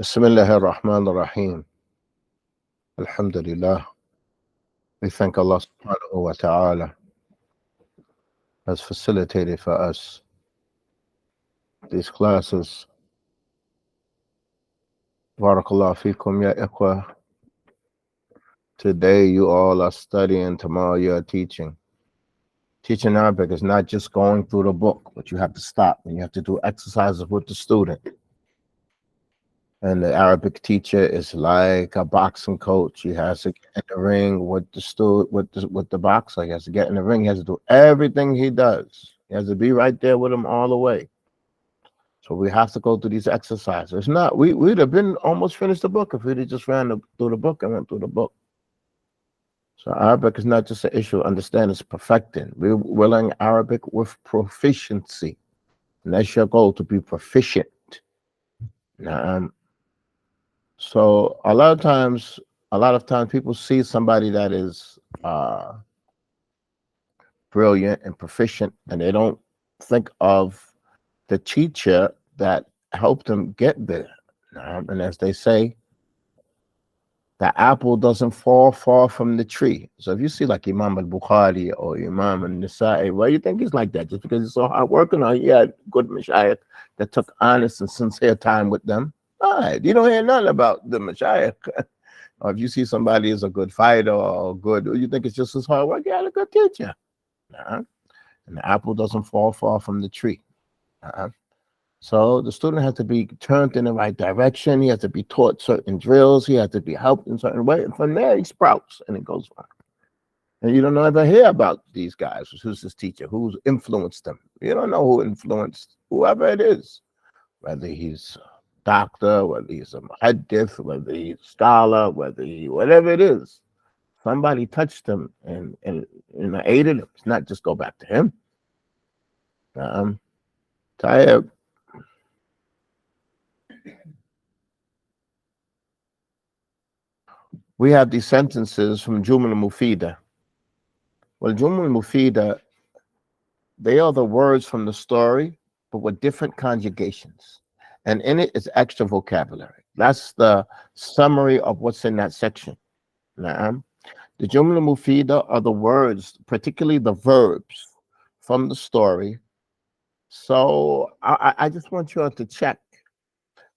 Bismillah ar-Rahman ar-Rahim. Alhamdulillah. We thank Allah subhanahu wa ta'ala has facilitated for us these classes. Barakallah fikum ya ikhwa. Today you all are studying, tomorrow you are teaching. Teaching Arabic is not just going through the book, but you have to stop and you have to do exercises with the student. And the Arabic teacher is like a boxing coach. He has to get in the ring with the boxer. He has to get in the ring. He has to do everything he does. He has to be right there with him all the way. So we have to go through these exercises. It's not we'd have been almost finished the book if we'd have just through the book and went through the book. So Arabic is not just an issue. Understand, it's perfecting. We're learning Arabic with proficiency, and that's your goal, to be proficient. Now, so a lot of times people see somebody that is brilliant and proficient, and they don't think of the teacher that helped them get there. And as they say, the apple doesn't fall far from the tree. So if you see like Imam al-Bukhari or Imam al-Nasa'i, why do you think he's like that? Just because he's so hard working, or he had good mashayikh that took honest and sincere time with them? All right, you don't hear nothing about the mashayikh. Or if you see somebody is a good fighter or good, you think it's just his hard work, he had a good teacher. And the apple doesn't fall far from the tree. So the student has to be turned in the right direction. He has to be taught certain drills. He has to be helped in certain way. And from there, he sprouts and it goes on. And you don't ever hear about these guys. Who's this teacher? Who's influenced them? You don't know who influenced whoever it is. Whether he's a doctor, whether he's a muhaddith, whether he's a scholar, whatever it is. Somebody touched him and aided him. It's not just go back to him. Tired. We have these sentences from Jumla Mufida. Well, Jumla Mufida, they are the words from the story, but with different conjugations. And in it is extra vocabulary. That's the summary of what's in that section. The Jumla Mufida are the words, particularly the verbs from the story. So I just want you all to check.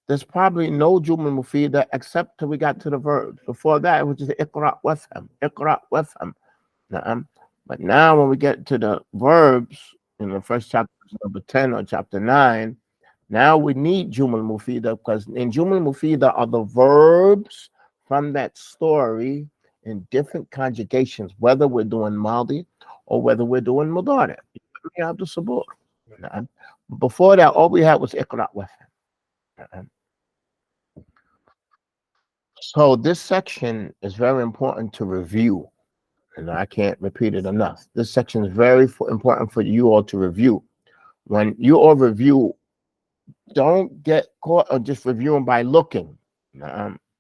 There's probably no Jumla Mufida except till we got to the verbs. Before that, it was just Iqra wafham, Iqra wafham. But now when we get to the verbs in the first chapter, number 10 or chapter 9, now we need Jumla Mufida, because in Jumla Mufida are the verbs from that story in different conjugations, whether we're doing Maldi or whether we're doing Mudari. We have the Sabur. Before that, all we had was Iqra wafham. So this section is very important to review, and I can't repeat it enough. This section is very important for you all to review. When you all review, don't get caught on just reviewing by looking.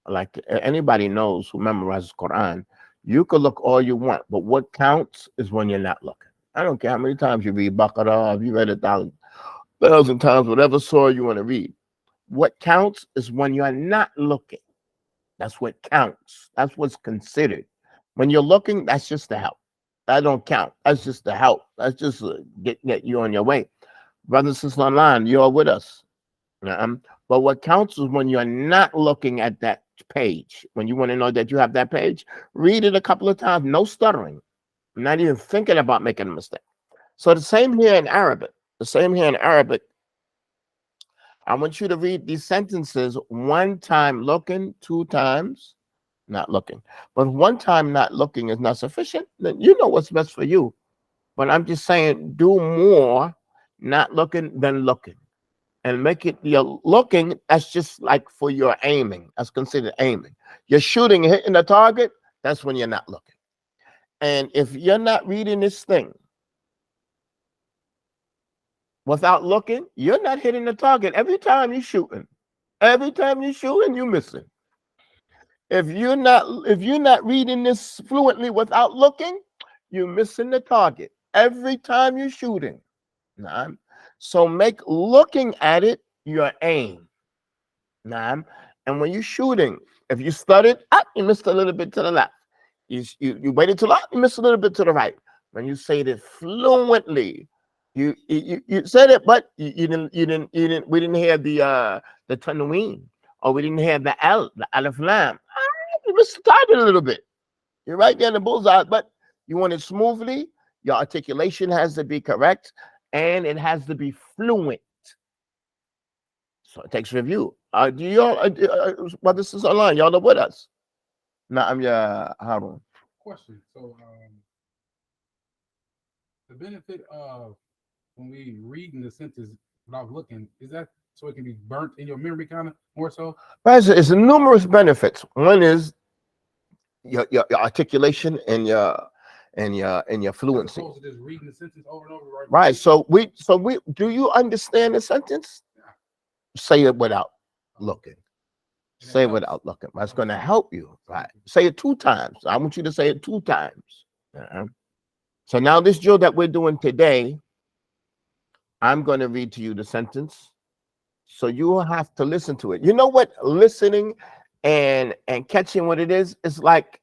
Like anybody knows who memorizes Quran, you could look all you want, but what counts is when you're not looking. I don't care how many times you read Baqarah, if you read 1,000 times, whatever surah you want to read. What counts is when you're not looking. That's what counts. That's what's considered. When you're looking, that's just the help. That don't count. That's just the help. That's just get you on your way. Brothers and sisters online, you're with us. But what counts is when you're not looking at that page. When you want to know that you have that page, read it a couple of times. No stuttering. Not even thinking about making a mistake. So the same here in Arabic. I want you to read these sentences one time looking, 2 times not looking. But one time not looking is not sufficient. Then you know what's best for you. But I'm just saying, do more not looking than looking. And make it your looking, that's just like for your aiming. That's considered aiming. You're shooting, hitting the target, that's when you're not looking. And if you're not reading this thing without looking, you're not hitting the target. Every time you're shooting, you're missing. If you're not reading this fluently without looking, you're missing the target. Every time you're shooting. So make looking at it your aim. And when you're shooting, if you studied up, you missed a little bit to the left. You waited too long, you missed a little bit to the right. When you say it fluently, you said it, but you didn't we didn't hear the tanween, or we didn't hear the alif lam. You missed the target a little bit. You're right there in the bullseye, but you want it smoothly. Your articulation has to be correct, and it has to be fluent. So it takes review. Do y'all, well, this is online. Y'all are with us. Now I'm your Harun. Question. So, the benefit of when we reading the sentence without looking, is that so it can be burnt in your memory, kind of more so? Right, it's numerous benefits. One is your articulation and your fluency. As opposed to just reading the sentence over and over. Right. So we do you understand the sentence? Yeah. Say it without looking. Say it without looking. That's going to help you. Right. Say it 2 times. I want you to say it 2 times. So now this drill that we're doing today, I'm going to read to you the sentence. So you will have to listen to it. You know what listening and catching what it is like,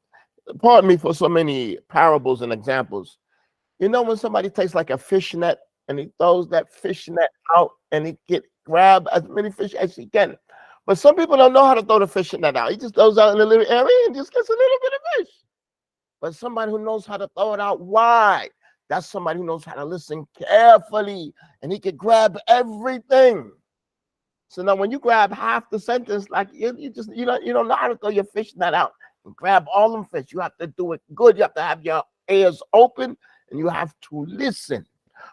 pardon me for so many parables and examples. You know when somebody takes like a fish net and he throws that fish net out and he grab as many fish as he can. But some people don't know how to throw the fish net out. He just throws out in a little area and just gets a little bit of fish. But somebody who knows how to throw it out wide, that's somebody who knows how to listen carefully, and he can grab everything. So now when you grab half the sentence, like you don't know how to throw your fish net out and grab all them fish. You have to do it good. You have to have your ears open and you have to listen.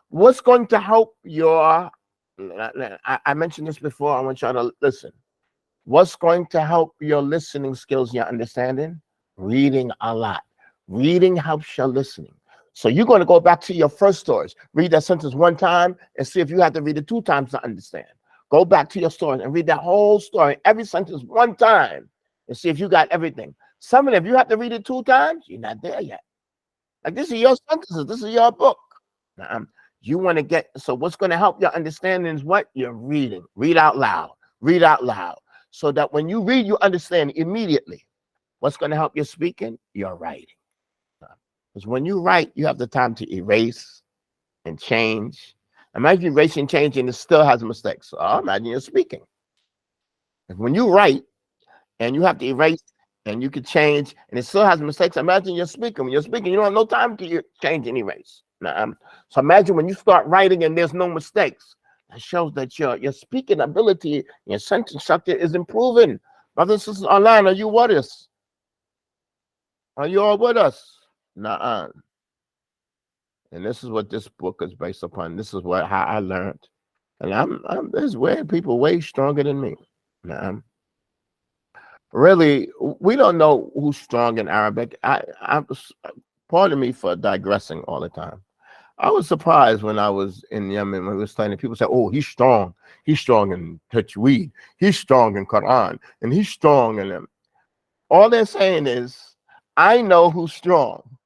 What's going to help your, I mentioned this before, I want y'all to listen. What's going to help your listening skills, your understanding? Reading a lot. Reading helps your listening. So you're going to go back to your first stories. Read that sentence 1 time and see if you have to read it 2 times to understand. Go back to your story and read that whole story, every sentence 1 time, and see if you got everything. Some of them, if you have to read it 2 times, you're not there yet. Like, this is your sentences. This is your book. You want to get, so what's going to help your understanding is what? You're reading. Read out loud. Read out loud. So that when you read, you understand immediately. What's going to help your speaking? Your writing. Because when you write, you have the time to erase and change. Imagine erasing, changing, and it still has mistakes. So imagine you're speaking. And when you write and you have to erase and you can change and it still has mistakes, imagine you're speaking. When you're speaking, you don't have no time to change and erase. So imagine when you start writing and there's no mistakes. That shows that your speaking ability, your sentence structure is improving. Brothers and sisters online, are you with us? Are you all with us? Nuh-uh. And this is what this book is based upon. This is how I learned. And there's people way stronger than me. Really, we don't know who's strong in Arabic. Pardon me for digressing all the time. I was surprised when I was in Yemen when we were studying. People say, "Oh, he's strong. He's strong in Tajweed. He's strong in Quran, and he's strong in them." All they're saying is, "I know who's strong."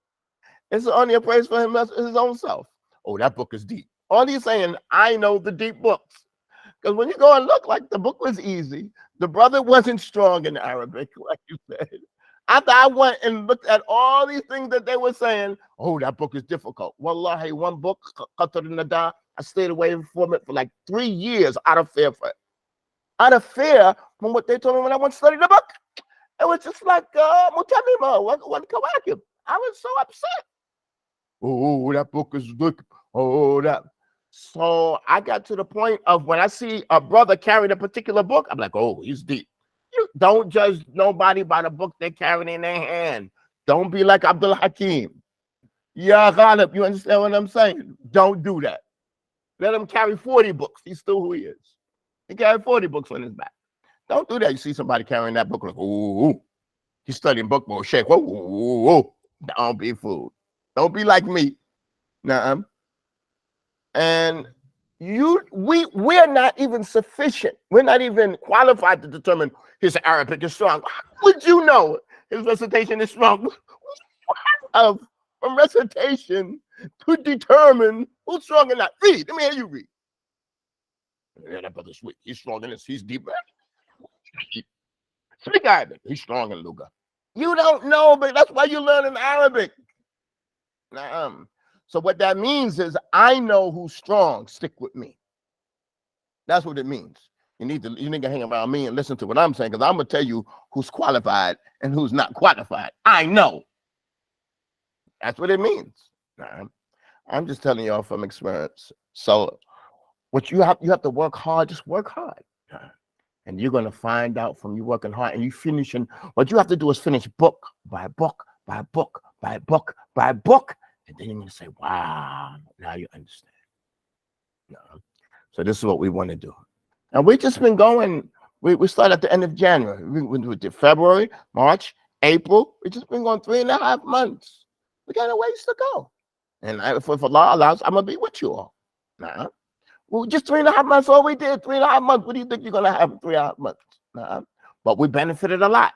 It's only a praise for him, his own self. Oh, that book is deep. All he's saying, I know the deep books. Because when you go and look, like, the book was easy. The brother wasn't strong in Arabic, like you said. After I went and looked at all these things that they were saying, oh, that book is difficult. Wallahi, one book, Qatar Nada, I stayed away from it for like 3 years out of fear for it. Out of fear from what they told me when I went to study the book. It was just like Mutamima, what Kawakim. I was so upset. Oh, that book is good. Oh, that. So I got to the point of when I see a brother carrying a particular book, I'm like, oh, he's deep. You don't judge nobody by the book they're carrying in their hand. Don't be like Abdul-Hakim. Yeah, Ghalib, you understand what I'm saying? Don't do that. Let him carry 40 books. He's still who he is. He carried 40 books on his back. Don't do that. You see somebody carrying that book, like, oh, he's studying book mode. Shake. Whoa. Don't be fooled. Don't be like me. Nah. And we're not even sufficient. We're not even qualified to determine his Arabic is strong. How would you know his recitation is strong? From recitation to determine who's strong or not. Read. Let me hear you read. Yeah, that brother's sweet. He's strong in this. He's deep. Speak Arabic. He's strong in Luga. You don't know, but that's why you're learning Arabic. So what that means is I know who's strong. Stick with me. That's what it means. You need to hang around me and listen to what I'm saying, because I'm gonna tell you who's qualified and who's not qualified. I know. That's what it means. I'm just telling y'all from experience. So what you have to work hard. Just work hard, and you're gonna find out from you working hard and you finishing. What you have to do is finish book by book by book by book by book, and then you're gonna say, "Wow, now you understand." So this is what we want to do. And we just been going, we started at the end of January. We did February, March, April. We just been going 3.5 months. We got a ways to go. And if Allah allows, I'm going to be with you all. Well, just 3.5 months, all we did, 3.5 months. What do you think you're going to have in 3.5 months? But we benefited a lot.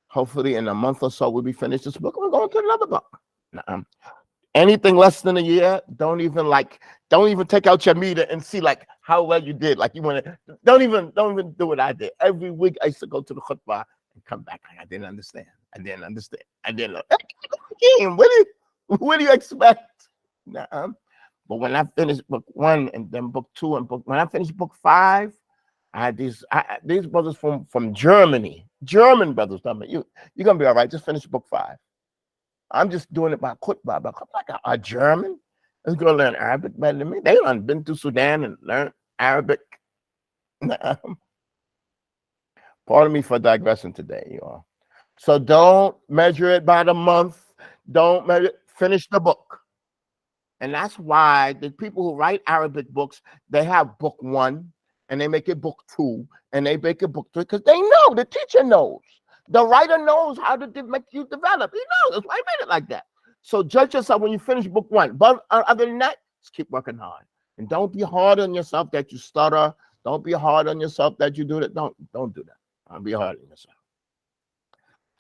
Hopefully in a month or so, we'll be finished this book. We're going to another book. Anything less than a year, don't even take out your meter and see like how well you did. Like you want to, don't even do what I did. Every week I used to go to the khutbah and come back. I didn't understand. I didn't know. What do you expect? But when I finished book 1 and then book 2 and when I finished book 5, I had these brothers from Germany, German brothers. Tell me, you're gonna be all right. Just finish book 5. I'm just doing it by khutbah. Like a German is going to learn Arabic better than me. They done been to Sudan and learned Arabic. Pardon me for digressing today, you all. So don't measure it by the month. Don't measure it. Finish the book. And that's why the people who write Arabic books, they have book 1 and they make it book 2 and they make it book 3 because they know, the teacher knows. The writer knows how to make you develop. He knows. That's why I made it like that. So judge yourself when you finish book 1. But other than that, just keep working hard. And don't be hard on yourself that you stutter. Don't be hard on yourself that you do that. Don't do that. Don't be hard on yourself.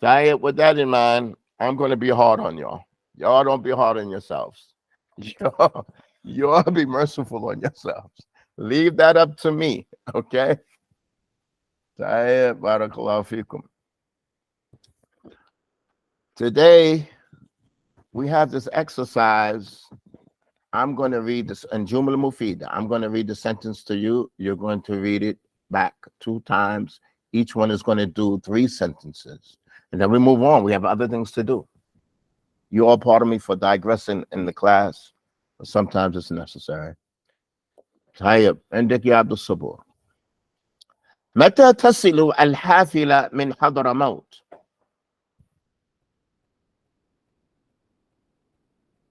So with that in mind, I'm going to be hard on y'all. Y'all don't be hard on yourselves. Y'all be merciful on yourselves. Leave that up to me. Okay? Barakallahu fikum. Today, we have this exercise. I'm going to read this in Jumla Mufida. I'm going to read the sentence to you. You're going to read it back 2 times. Each one is going to do 3 sentences. And then we move on. We have other things to do. You all pardon me for digressing in the class, but sometimes it's necessary. Tayyib, عندك يا عبد الصبور. متى تصل الحافلة من حضرموت؟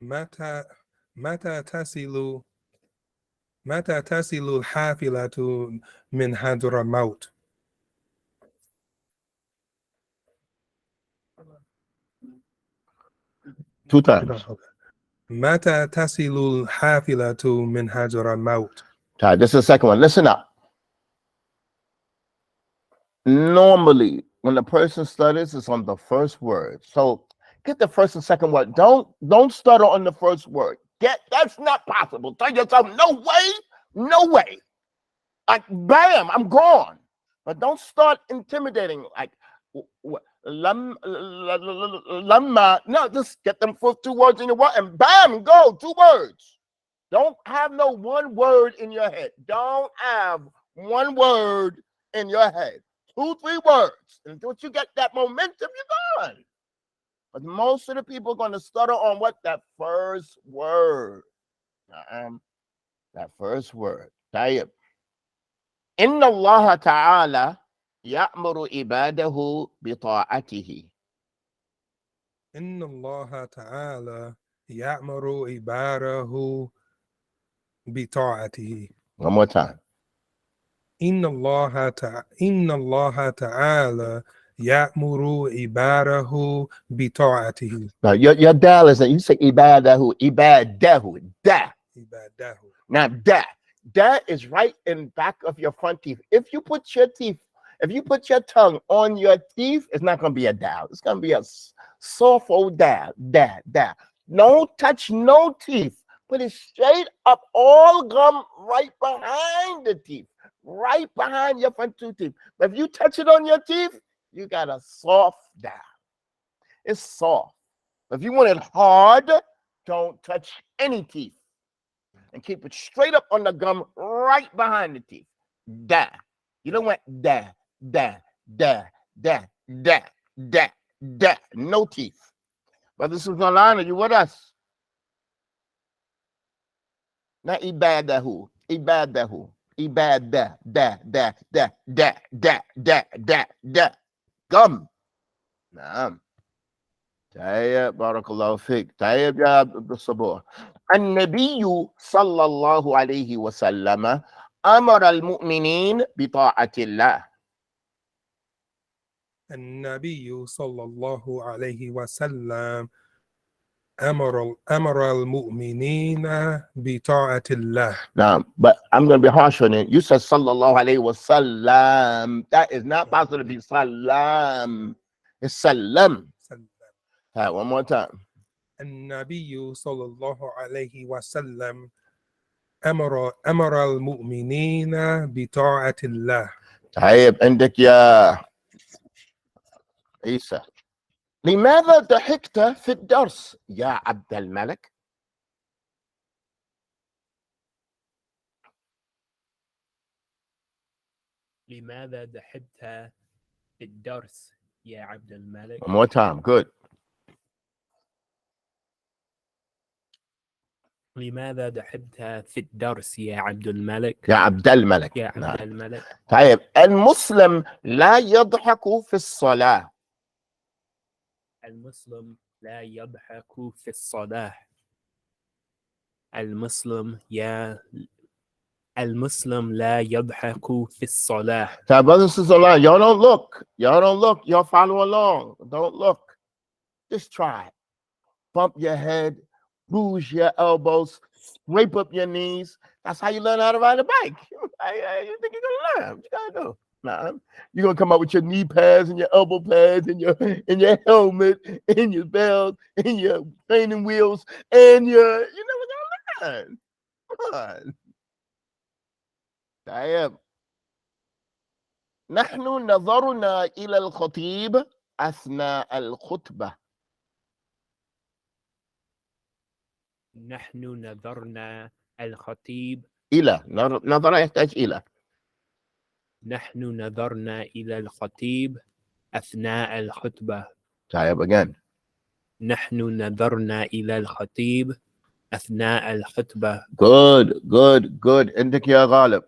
متى تصل الحافلة من حضرموت؟ Two times. متى تصل الحافلة من حضرموت؟ This is the second one. Listen up. Normally, when a person studies, it's on the first word. So get the first and second word. Don't stutter on the first word. That's not possible. Tell yourself, no way. Like, bam, I'm gone. But don't start intimidating. Like, no, just get them first 2 words in your word and bam, go 2 words. Don't have no 1 word in your head. Don't have 1 word in your head. 2, 3 words. And once you get that momentum, you're gone. But most of the people are going to stutter on what? That first word. That first word. Tayyib. Inna Allah ta'ala ya'muru ibadahu bita'atihi. إن الله تعالى يأمر عباده بطاعته. One more time. إن الله تعالى يأمر عباده بطاعته. Now your dal is that you say ibadahu, da. عباده. Now that is right in back of your front teeth. If you put your tongue on your teeth, it's not going to be a dal. It's going to be a soft old da. Don't touch no teeth. Put it straight up, all gum right behind the teeth. right behind your front two teeth. But if you touch it on your teeth, you got a soft down. It's soft. If you want it hard, don't touch any teeth. And keep it straight up on the gum right behind the teeth. Da. You don't want da, da, da, da, da, da, da. No teeth. But this is online. Are you with us? Not ibadahu. Ibadahu. Ibadah. Da, da, da, da, da, da, da, da. Gum. Naam. طيب بارك الله فيك. طيب يا عبد الصبور. النبي صلى الله عليه وسلم أمر المؤمنين بطاعة الله. النبي صلى الله عليه وسلم أمر المؤمنين بطاعة الله. Now, but I'm going to be harsh on it. You said sallallahu alayhi wa sallam. That is not possible to be salam. It's salam. All right, one more time. النبي صلى الله عليه وسلم أمر المؤمنين بطاعة الله. طيب عندك يا عيسى. لماذا ضحكت في الدرس يا عبد الملك؟ لماذا ضحكت في الدرس يا عبد الملك؟ One more time. Good. لماذا ضحكت في الدرس يا عبد الملك؟ يا عبد الملك. يا نعم. عبد الملك. طيب المسلم لا يضحك في الصلاة. المسلم لا يضحك في الصلاة. المسلم لا يضحك في الصلاة. So brothers and sisters online, y'all don't look. Y'all don't look. Y'all follow along. Don't look. Just try it. Bump your head, bruise your elbows, scrape up your knees. That's how you learn how to ride a bike. You think you're gonna learn? What you gotta do? Nah, you're gonna come up with your knee pads and your elbow pads and your helmet and your belt and your training wheels and your we're gonna learn. Come on. طيب نحن نظرنا إلى الخطيب أثناء الخطبة. نحن نظرنا الخطيب. إلى نظر يحتاج إلى. نحن نظرنا إلى الخطيب أثناء الخطبة. طيب again. نحن نظرنا إلى الخطيب أثناء الخطبة. Good. عندك يا غالب.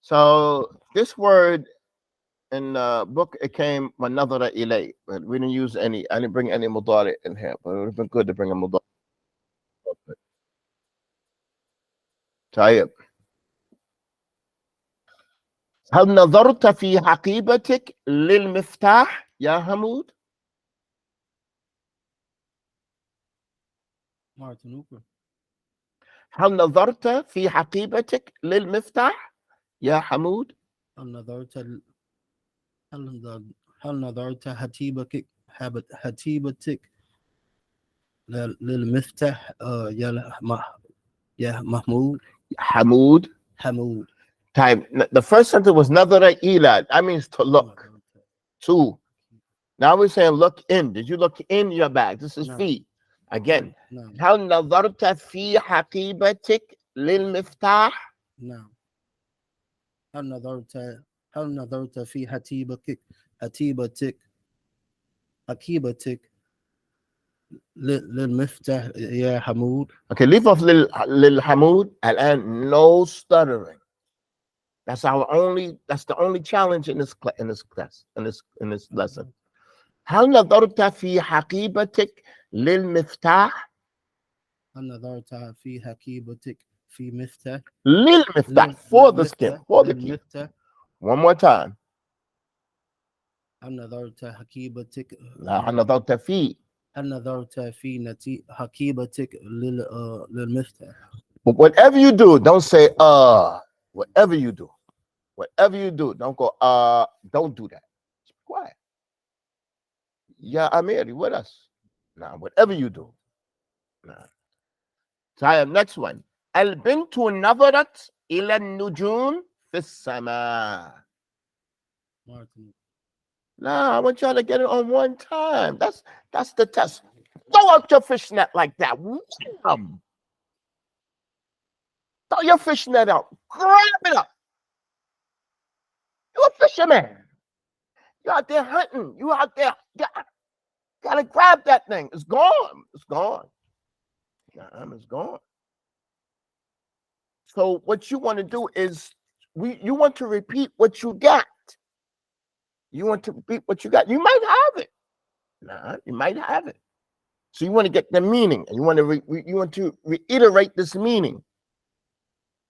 So this word in the book, it came manadara ilay, but we didn't use any. I didn't bring any mudari in here, but it would have been good to bring a mudari. طيب. هل نظرت في حقيبتك للمفتاح يا حمود؟ هل نظرت في حقيبتك للمفتاح يا حمود؟ هل نظرت حتيبتك للمفتاح يا محمود. حمود. Time. The first sentence was nadara ila. That means to look. Two. Now we're saying look in. Did you look in your bag? This is feet. Again. نعم. هل نظرت في حقيبتك للمفتاح؟ نعم. هل نظرت في حقيبتك للمفتاح يا حمود. Okay, leave off للحمود الآن. No stuttering. That's the only challenge in this class, in this lesson. هل نظرت في حقيبتك للمفتاح؟ هل نظرت في حقيبتك في مفتاح للمفتاح. For the skin. For the key. للمفتاح. One more time. هل نظرت حقيبتك لا هل نظرت في. هل نظرت في حقيبتك للمفتاح. But whatever you do, don't say whatever you do, don't go don't do that. Just be quiet. Yeah, Amir, you with us? Now, whatever you do. Nah. So I have next one. البنت نظرت إلى النجوم في السماء. Martin. Nah, I want y'all to get it on one time. That's the test. Throw out your fishnet like that. Wham! Throw your fishnet out. Grab it up. You're a fisherman. You're out there hunting. You out there. Gotta grab that thing. It's gone. It's gone. It's gone. So what you want to do is you want to repeat what you got. You want to repeat what you got. You might have it. You might have it. So you want to get the meaning, and you want to reiterate this meaning.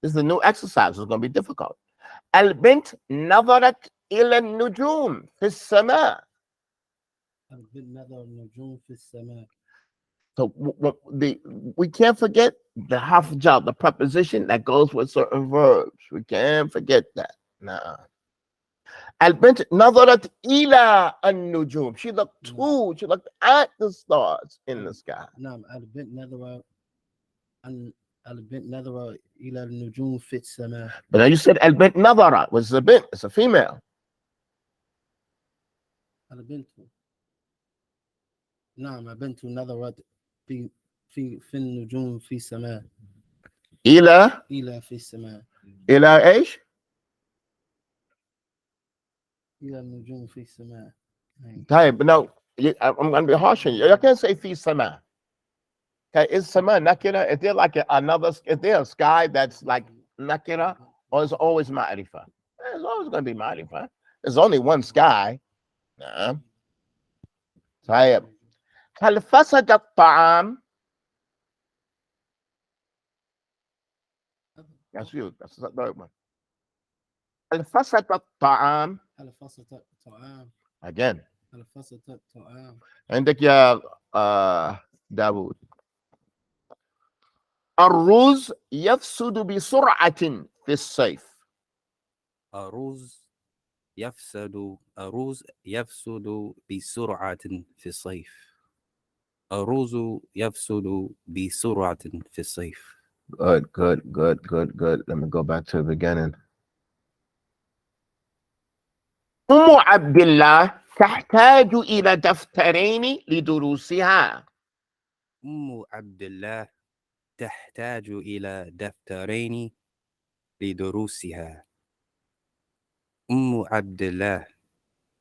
This is a new exercise. It's going to be difficult. البنت نظرت إلى النجوم في السماء. البنت نظر النجوم في السماء. So we can't forget the half job, the preposition that goes with certain verbs. We can't forget that. Nah. البنت نظرت إلى النجوم. She looked at the stars in the sky. نعم البنت نظر إلى النجوم في السماء. But now you said البنت نظرت, which is a bint, it's a female. البنت نعم البنت نظرت في النجوم في السماء. إلى في السماء. إلى إيش؟ إلى النجوم في السماء. طيب, no, I'm going to be harsh on you. You can't say في السماء. Okay, is sama nakira? Is there like is there a sky that's like nakira, or is it always ma'rifa? It's always going to be ma'rifa. There's only one sky. طيب. هل فسد الطعام? That's you. That's the third one. هل فسد الطعام? هل فسد الطعام. Again. هل فسد الطعام. عندك يا داوود. الرز يفسد بسرعة في الصيف. الرز يفسد بسرعة في الصيف. الرز يفسد بسرعة في الصيف. Good. Let me go back to the beginning. أم عبد الله تحتاج إلى دفترين لدروسها. أم عبد الله تحتاج إلى دفترين لدروسها. أم عبد الله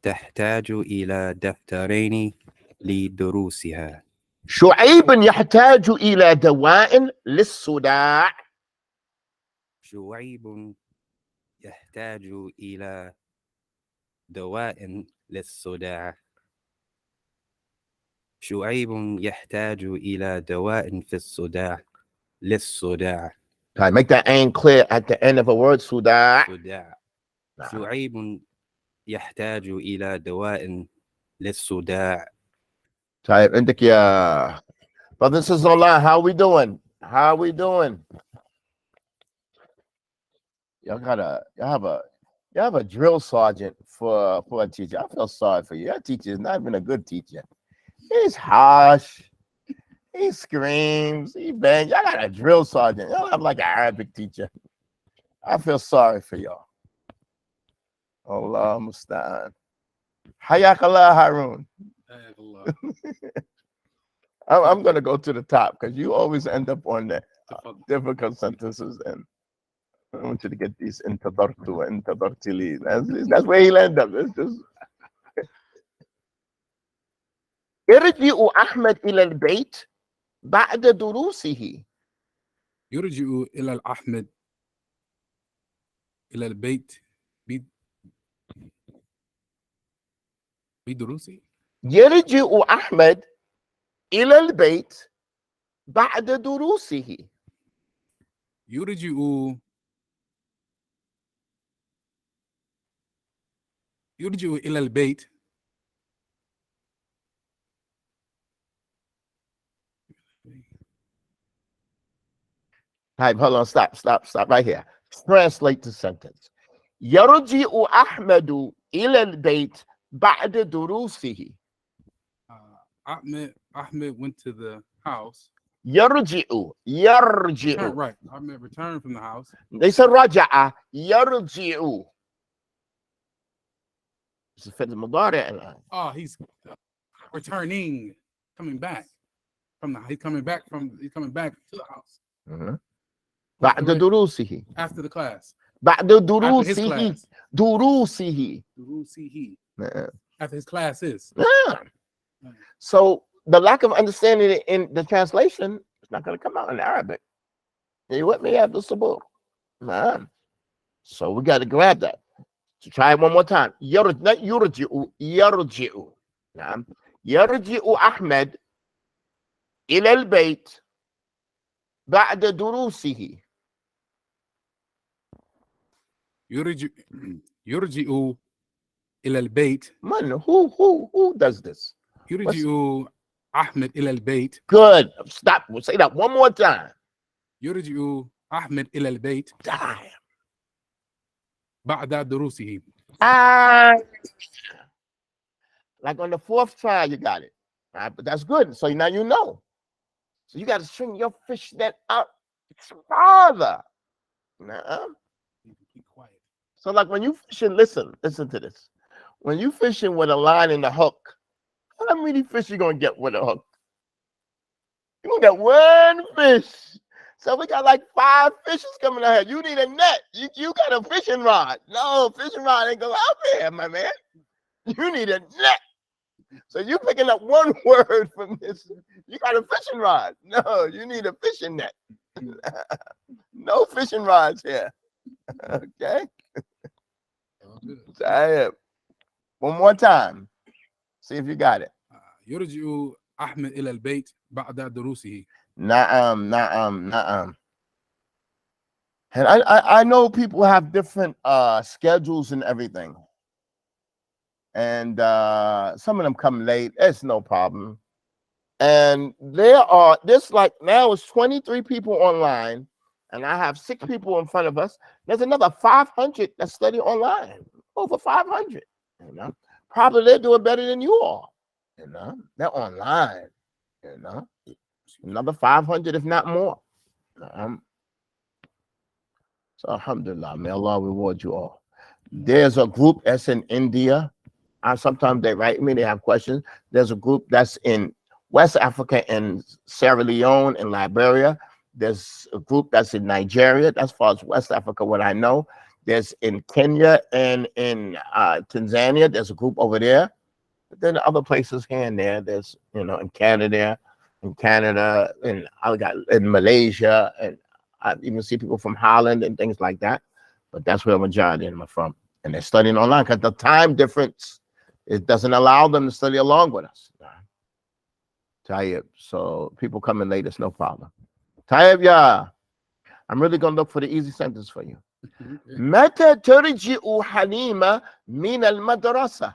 تحتاج إلى دفترين لدروسها. شعيب يحتاج إلى دواء للصداع. شعيب يحتاج إلى دواء للصداع. شعيب يحتاج إلى دواء في الصداع للصداع. Okay, make that aim clear at the end of a word. صداع. صداع. شعيب يحتاج إلى دواء للصداع. طيب عندك يا brothers and sisters online, how we doing? Y'all have a drill sergeant for a teacher. I feel sorry for you. Your teacher is not even a good teacher. He's harsh. He screams. He bangs. Y'all got a drill sergeant. Y'all have like an Arabic teacher. I feel sorry for y'all. Allah musta'an. Hayakallah Harun. I'm going to go to the top because you always end up on the difficult sentences, and I want you to get these intadartu and intadartili. That's where he'll end up. It's just يرجع أحمد إلى البيت بعد دروسه. يرجع إلى أحمد إلى البيت بدروسه. يرجع أحمد إلى البيت بعد دروسه. يرجع إلى البيت Type, hold on, stop right here. Translate the sentence. يرجع أحمد إلى البيت بعد دروسه. Ahmed went to the house Yarji'u. Return, Yarji'u. right. I meant return from the house. They said raja'a. Yarji'u. This is fi'l mudari'. Oh, he's returning, coming back from the. He's coming back to the house بعد دروسه. after the class. بعد After his دروسه. class. دروسه. Durusihi. Yeah. After his classes. Yeah. So the lack of understanding in the translation is not going to come out in Arabic. Are you with me, Abdul Sabur? Man. So we got to grab that. So try it one more time. Not yurji'u, yarji'u. نعم. يرجع أحمد إلى البيت بعد دروسه. يرجع إلى البيت. Man, who does this? يرجع أحمد إلى البيت. Good. Stop. We'll say that one more time. يرجع أحمد إلى البيت Damn. بعد دروسه. Like on the fourth try, you got it. All right, but that's good. So now you know. So you got to string your fish net out farther. Nah. Be quiet. So like when you fishing, listen to this. When you fishing with a line and a hook, how many fish you gonna get with a hook? You're gonna get one fish. So we got like 5 fishes coming out here. You need a net. You got a fishing rod. No, fishing rod ain't go out there, my man. You need a net. So you picking up one word from this. You got a fishing rod. No, you need a fishing net. No fishing rods here. Okay. So, one more time. See if you got it. يرجع أحمد إلى البيت بعد دروسه. Na'am. And I know people have different schedules and everything. And some of them come late. It's no problem. And this like now is 23 people online, and I have 6 people in front of us. There's another 500 that study online. Over 500. You know, probably they're doing better than you all. You know, they're online. You know, another 500, if not more. So alhamdulillah, may Allah reward you all. There's a group that's in India. Sometimes they write me, they have questions. There's a group that's in West Africa and Sierra Leone and Liberia. There's a group that's in Nigeria. That's as far as West Africa, what I know. There's in Kenya and in Tanzania. There's a group over there. But then other places here and there. There's, in Canada, and I got in Malaysia, and I even see people from Holland and things like that. But that's where the majority of them are from. And they're studying online because the time difference, it doesn't allow them to study along with us. Tayyib. So people coming late, it's no problem. Tayyib, yeah. I'm really going to look for the easy sentence for you. متى ترجع حليمة من المدرسة?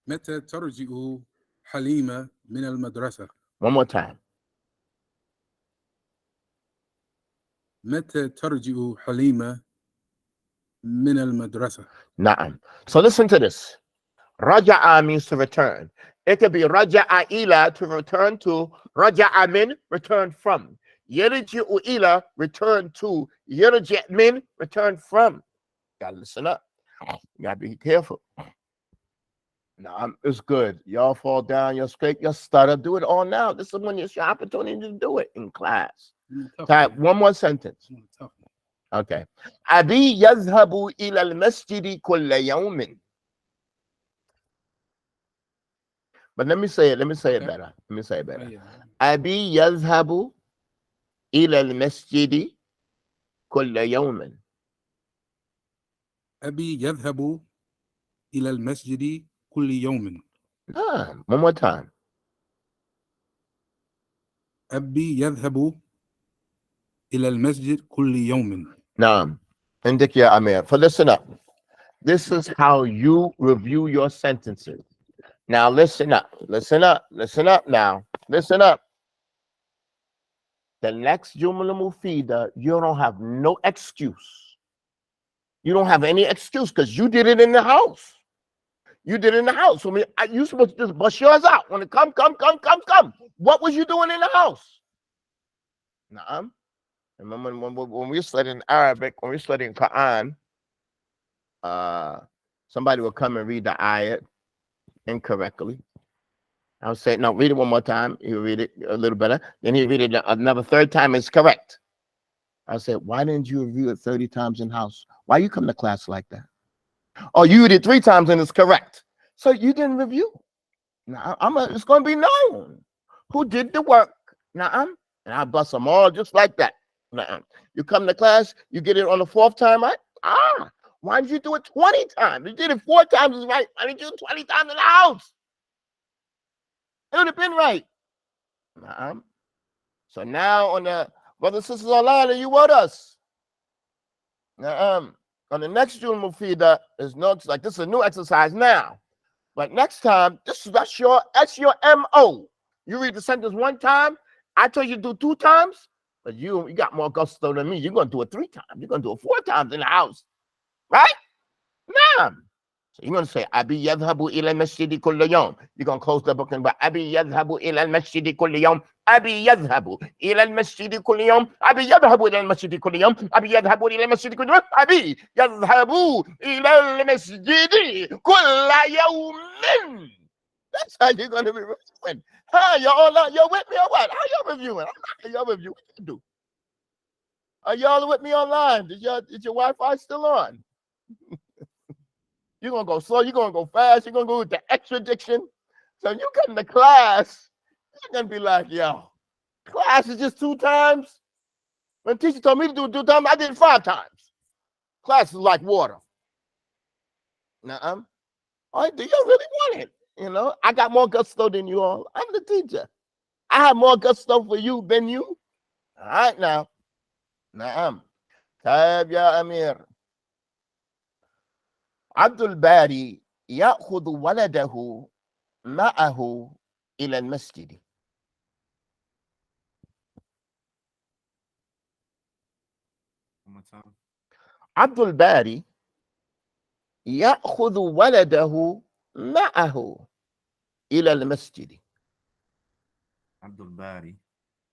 متى ترجع حليمة من المدرسة? One more time. متى ترجع حليمة من المدرسة? Na'am. So listen to this. Raja'a means to return. It could be raja'a ila, to return to. Raja'a min, return from. Yarji'u ila, return to. Yarji' min, return from. Gotta listen up. You gotta be careful. Now it's good. Y'all fall down, you'll scrape, you'll stutter. Do it all now. This is when it's your opportunity to do it in class. Type one more sentence. Okay. Abi yazhabu ila al-masjid kulla yawmin. But let me say it better. Abi yazhabu ila al-masjid kulla yawmin. أبي يذهب إلى المسجد كل يوم. One more time. أبي يذهب إلى المسجد كل يوم. Naam. Indik ya Amir. For listen up. This is how you review your sentences. Now listen up. Listen up now. Listen up. The next Jumla Mufida, you don't have no excuse. You don't have any excuse because you did it in the house. You did it in the house. So you supposed to just bust yours out. When it come. What was you doing in the house? Nah. Remember when we were studying Arabic, when we were studying Quran, somebody would come and read the ayat incorrectly. I would say, no, read it one more time. He would read it a little better. Then he'd read it another third time. It's correct. I said, why didn't you review it 30 times in house? Why you come to class like that? Oh, you did 3 times and it's correct. So you didn't review. Now it's going to be known who did the work. Now and I bust them all just like that. Now you come to class, you get it on the 4th time, right? Why did you do it 20 times? You did it 4 times is right. Why didn't you do it 20 times in the house? It would have been right. So now on the brothers and sisters online, you with us. On the next June Mufida is notes like this is a new exercise now. But next time, that's your MO. You read the sentence 1 time. I told you to do 2 times, but you got more gusto than me. You're gonna do it 3 times. You're gonna do it 4 times in the house. Right? Nah. So you're going to say, Abi yadhabu ila masjidi kulla yawm. You're going to close the book and by Abi yadhabu ila masjidi kulla yawm. Abi yadhabu ila masjidi kulla yawm. Abi yadhabu ila masjidi kulla yawm. Abi yadhabu ila masjidi kulla yawm. Abi yadhabu ila masjidi kulla yawmin. That's how you're going to be reviewing. Huh? Y'all with me or what? How y'all reviewing? I'm not y'all reviewing. What you do? Are y'all with me online? Is your Wi-Fi still on? You're going to go slow. You're going to go fast. You're going to go with the extra diction. So you come to class, you're going to be like, yo, class is just 2 times. When the teacher told me to do it 2 times, I did it 5 times. Class is like water. All right, do you really want it? You know, I got more gusto than you all. I'm the teacher. I have more gusto for you than you. All right, now. Tab ya Amir. Abdul-Bari يأخذ ولده معه إلى المسجد. Abdul-Bari يأخذ ولده معه إلى المسجد. Abdul-Bari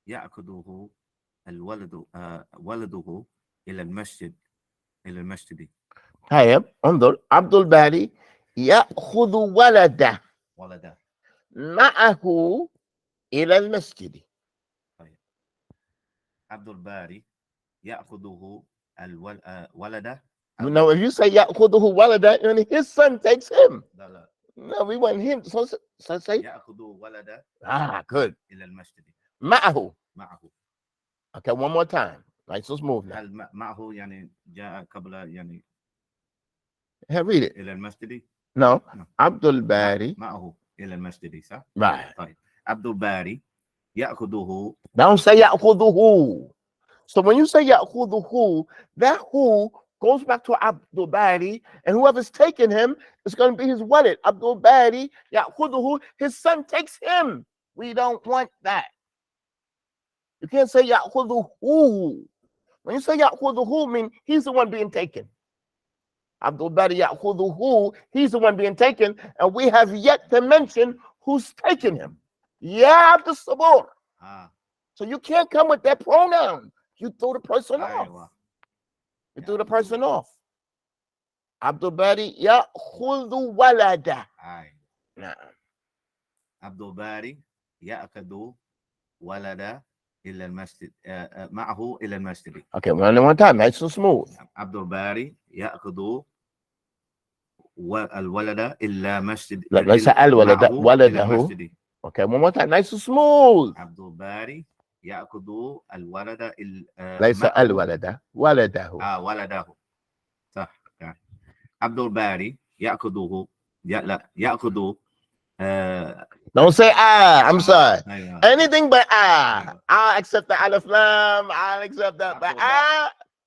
يأخذه ولده إلى المسجد إلى المسجد. طيب انظر Abdul-Bari يأخذ ولده معه إلى المسجد. طيب Abdul-Bari يأخذه ولده. No, if you say يأخذه ولده, then his son takes him. لا. No, we want him. So say يأخذ ولده. Good. إلى المسجد. معه. Okay, one more time. Right, so let's move now. هل معه يعني جاء قبل يعني Hey, read it. إلى المسجد. No. Abdul-Bari معه إلى المسجد صح؟ Right. طيب Abdul-Bari يأخذه. Don't say يأخذه. So when you say يأخذه, that who goes back to Abdul-Bari, and whoever's taking him is going to be his wallet. Abdul-Bari يأخذه, his son takes him. We don't want that. You can't say يأخذه. When you say يأخذه, mean he's the one being taken. Abdul-Bari يأخذه, he's the one being taken, and we have yet to mention who's taking him. Yeah, Abdul Sabur. So you can't come with that pronoun. You throw the person off. You threw the person off. Abdul-Bari يأخذ ولده. Abdul-Bari يأخذ ولده إلى المسجد معه إلى المسجد. Okay, one time. Nice and smooth. Abdul-Bari يأخذ الولد إلى مسجد. ليس الولد ولده. Okay, one more time. Nice and smooth. Abdul-Bari يأخذ الولد ليس الولد ولده. ولده. صح. Abdul-Bari يأخذه يأخذ. Don't say I'm sorry. Anything but I'll accept the alif lam. I'll accept that. But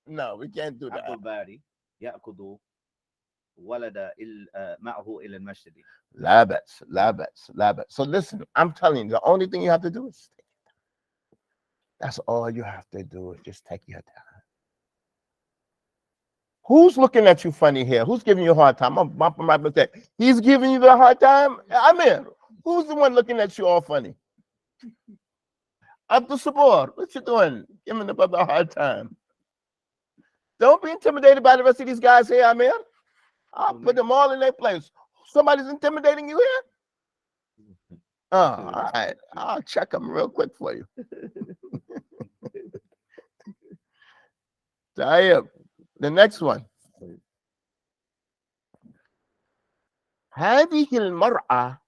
no, we can't do that. Abdul-Bari يأخذ ولد معه إلى المسجد. لا بأس لا بأس لا بأس. So listen, I'm telling you, the only thing you have to do is take your time. That's all you have to do is just take your time. Who's looking at you funny here? Who's giving you a hard time? I'm bumping my mistake. He's giving you the hard time? I'm in. Who's the one looking at you all funny? Abdul-Sabor, what you doing? Giving the brother a hard time. Don't be intimidated by the rest of these guys here, I'm in. I'll put them all in their place. Somebody's intimidating you here? Oh, all right. I'll check them real quick for you. Tayyib. The next one. هذه المرأة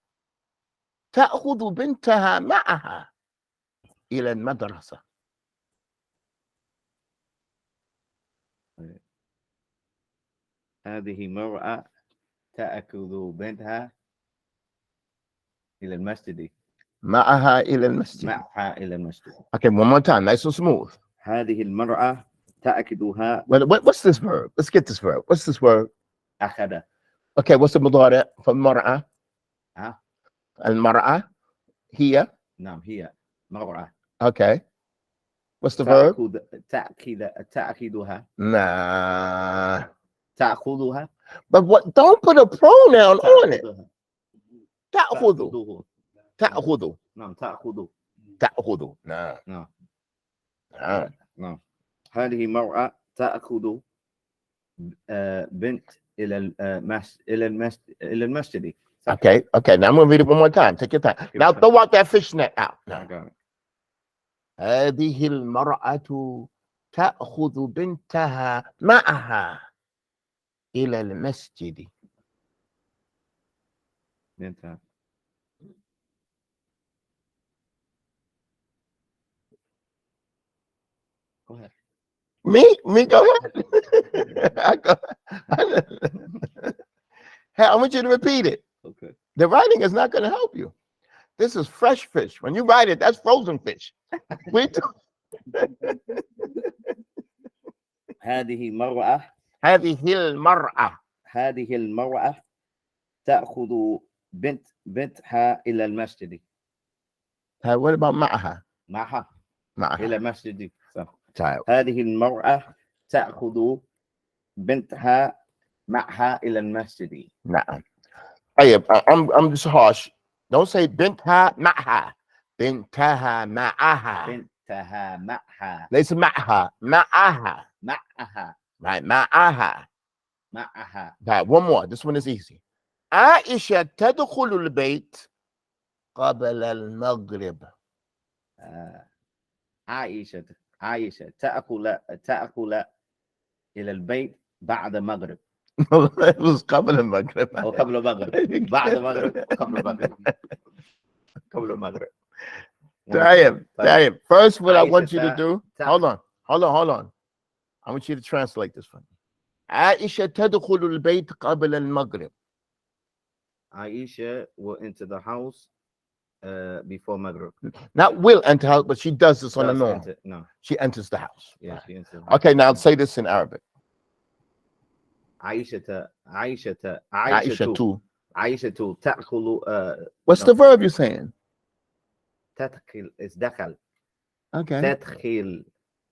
تأخذ بنتها معها إلى المدرسة. هذه مرأة تأخذ بنتها إلى المسجد. معها إلى المسجد. معها إلى المسجد. Okay, one more time, nice and smooth. هذه المرأة تأخذها. What's this verb? Let's get this verb. What's this verb? أخذ. Okay, what's the مضارع for المرأة? المرأة هي. نعم هي مرأة. Okay. What's the verb? تأخذها. Nah. تأخذها. But what? Don't put a pronoun on it. تأخذ. تأخذ. نعم تأخذ. تأخذ. Nah. نعم. Nah. نعم. هذه مرأة تأخذ بنت إلى المسجد. Okay. Okay. Now I'm going to read it one more time. Take your time. Now throw out that fishnet out. Now. هذه المرأة تأخذ بنتها معها إلى المسجد. بنتها. Go ahead. Me, go ahead. Hey, I want you to repeat it. Okay. The writing is not going to help you. This is fresh fish. When you write it, that's frozen fish. هذه المرأة. هذه المرأة تأخذ بنتها إلى المسجد. What about معها? معها. معها. إلى المسجد. طيب. هذه المرأة تأخذ بنتها معها إلى المسجد. نعم. طيب. I'm just harsh. Don't say بنتها معها. بنتها معها. بنتها معها. ليس معها. معها. معها. Right. معها. معها. Right. One more. This one is easy. عائشة تدخل البيت قبل المغرب. عائشة تأكل إلى البيت بعد المغرب. It was قبل المغرب. أو قبل المغرب. بعد المغرب. قبل المغرب. قبل المغرب. طيب. First, what I want you to عائشة do. Hold on. I want you to translate this one. عائشة تدخل البيت قبل المغرب. Aisha will enter the house before Maghrib. Not will enter house, but she does this on the norm. No. She enters the house. Yeah, she enters. Okay, now say this in Arabic. Aisha too. تأكل. What's the verb you're saying? تدخل is دخل. Okay. تدخل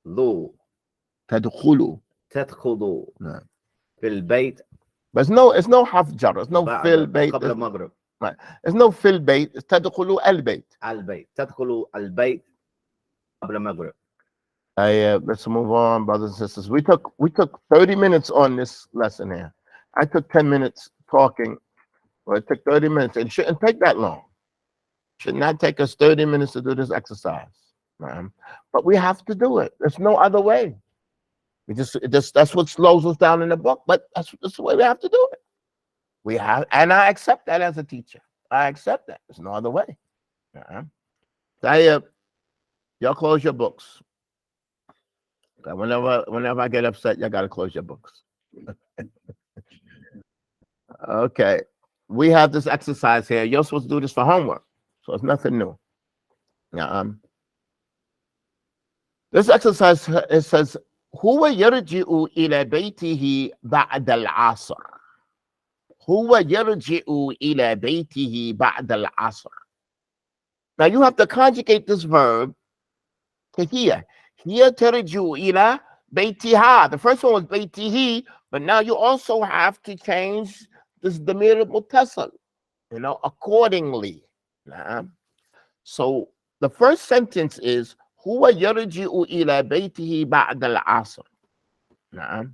لو. تدخلوا. تدخل. نعم. في البيت. But it's no half jar. It's no fill bait. قبل المغرب. Right. There's no fill bait. It's تدخلوا البيت. البيت. تدخل البيت قبل المغرب. Let's move on, brothers and sisters. We took 30 minutes on this lesson here. I took 10 minutes talking. Well, it took 30 minutes. It shouldn't take that long. It should not take us 30 minutes to do this exercise. But we have to do it. There's no other way. That's what slows us down in the book, but that's the way we have to do it. And I accept that as a teacher. I accept that. There's no other way. Y'all close your books. Whenever I get upset, y'all gotta close your books. Okay. We have this exercise here. You're supposed to do this for homework, so it's nothing new. This exercise, it says, هو يرجع إلى بيته بعد العصر. هو يرجع إلى بيته بعد العصر. Now you have to conjugate this verb to here. هي ترجع إلى بيتها. The first one was بيته. But now you also have to change this damir mutasal, accordingly. Na'am. So the first sentence is هو يرجع إلى بيته بعد العصر. نعم.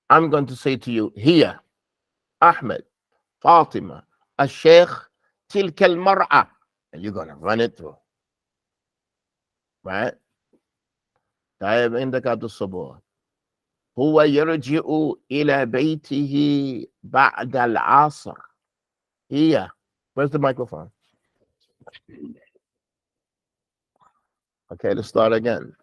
I'm going to say to you here, Ahmed, Fatima, الشيخ, تلك المرأة. And you're going to run it through. Right? طيب عندك عبد الصبور. هو يرجع إلى بيته بعد العصر. Here. Where's the microphone? Okay, let's start again.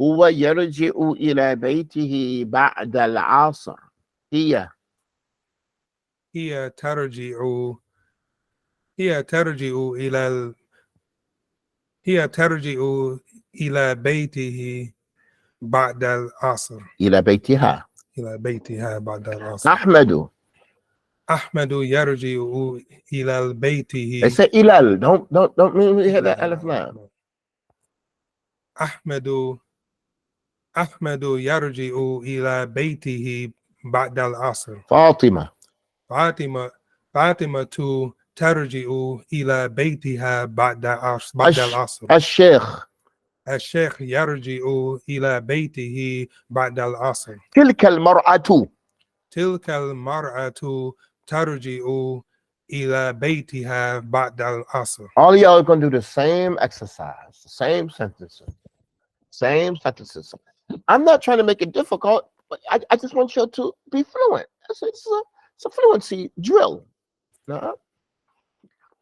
هو يرجع إلى بيته بعد العصر. هي ترجع إلى هي ترجع إلى بيته بعد العصر. إلى بيتها. إلى بيتها بعد العصر. أحمد يرجع إلى بيته. They say إلى. Don't hear that alif lam. أحمد يرجع إلى بيته بعد العصر. فاطمة ترجع إلى بيتها بعد العصر. الشيخ يرجع إلى بيته بعد العصر. تلك المرأة ترجع إلى بيتها بعد العصر. All y'all are going to do the same exercise, the same sentences. I'm not trying to make it difficult, but I just want you to be fluent. It's a fluency drill. No?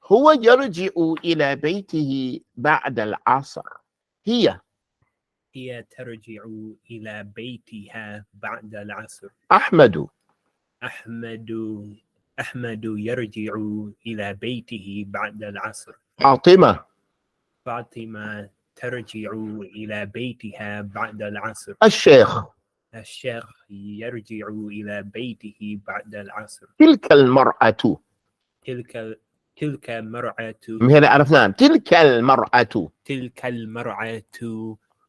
هو يرجع إلى بيته بعد العصر. هي ترجع إلى بيتها بعد العصر. أحمد يرجع إلى بيته بعد العصر. فاطمة ترجع إلى بيتها بعد العصر. الشيخ يرجع إلى بيته بعد العصر. تلك المرأة. تلك مرأة. من هنا عرفنا تلك المرأة